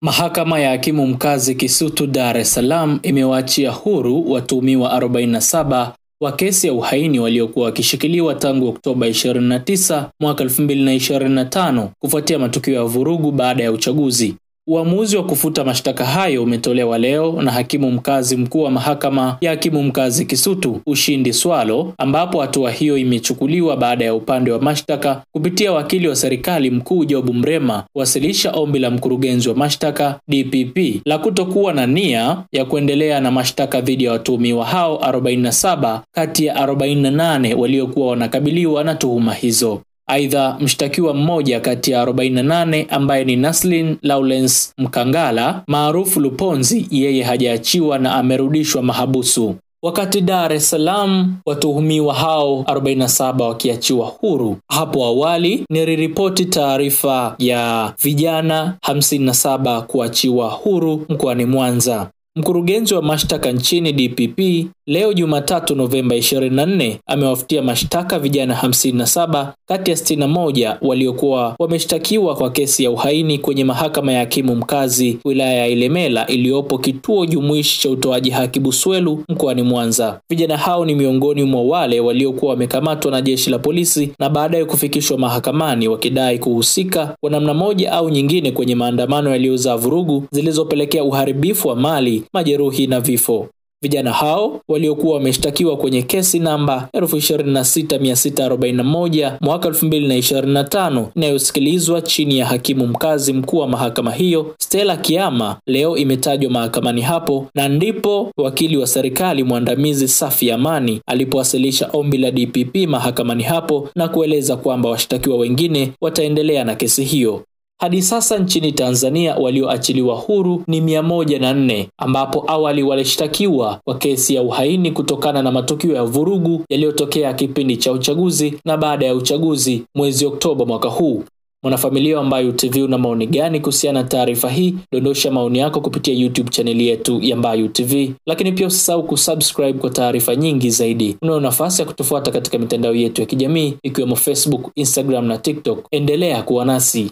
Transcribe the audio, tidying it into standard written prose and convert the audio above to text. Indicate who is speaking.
Speaker 1: Mahakama ya Hakimu Mkazi Kisutu Dar es Salaam imewaachia huru watuhumiwa 47 wa kesi ya uhaini waliokuwa wakishikiliwa tangu Oktoba 29 mwaka 2025 kufuatia matukio ya vurugu baada ya uchaguzi. Uamuzi wa kufuta mashtaka hayo umetolewa leo na Hakimu Mkazi Mkuu wa Mahakama ya Hakimu Mkazi Kisutu, Ushindi Swalo, ambapo hatua hiyo imechukuliwa baada ya upande wa mashtaka kupitia wakili wa serikali mkuu Job Mrema wasilisha ombi la mkurugenzi wa mashtaka DPP la kutokuwa na nia ya kuendelea na mashtaka dhidi ya watuhumiwa hao 47 kati ya 48 waliokuwa wanakabiliwa na tuhuma hizo. Aidha, mshtakiwa mmoja kati ya 48 ambaye ni Naslin Lawrence Mkangala maarufu Luponzi, yeye hajaachiwa na amerudishwa mahabusu. Wakati Dar es Salaam watuhumiwa hao 47 wakiachiwa huru, hapo awali niliripoti taarifa ya vijana 57 kuachiwa huru mkoani Mwanza. Mkurugenzi wa mashtaka nchini DPP leo Jumatatu Novemba 24 amewafutia mashtaka vijana 57 kati ya 61 waliokuwa wameshtakiwa kwa kesi ya uhaini kwenye Mahakama ya Hakimu Mkazi wilaya ya Ilemela iliyopo kituo jumuishi cha utoaji haki Buswelu mkoani Mwanza. Vijana hao ni miongoni mwa wale waliokuwa wamekamatwa na jeshi la polisi na baadaye kufikishwa mahakamani wakidai kuhusika kwa namna moja au nyingine kwenye maandamano yaliyozaa vurugu zilizopelekea uharibifu wa mali, majeruhi na vifo. Vijana hao waliokuwa wameshtakiwa kwenye kesi namba 26641 mwaka 2025 inayosikilizwa chini ya Hakimu Mkazi Mkuu wa mahakama hiyo Stella Kiama, leo imetajwa mahakamani hapo, na ndipo wakili wa serikali mwandamizi Safi Amani alipowasilisha ombi la DPP mahakamani hapo na kueleza kwamba washtakiwa wengine wataendelea na kesi hiyo. Hadi sasa nchini Tanzania walioachiliwa huru ni 104, ambapo awali walishtakiwa kwa kesi ya uhaini kutokana na matukio ya vurugu yaliyotokea kipindi cha uchaguzi na baada ya uchaguzi mwezi Oktoba mwaka huu. Mwanafamilia wa Mbayu TV, una maoni gani kuhusiana na taarifa hii? Dondosha maoni yako kupitia YouTube channel yetu ya Mbayu TV. Lakini pia usisahau kusubscribe kwa taarifa nyingi zaidi. Una nafasi ya kutufuata katika mitandao yetu ya kijamii ikiwemo Facebook, Instagram na TikTok. Endelea kuwa nasi.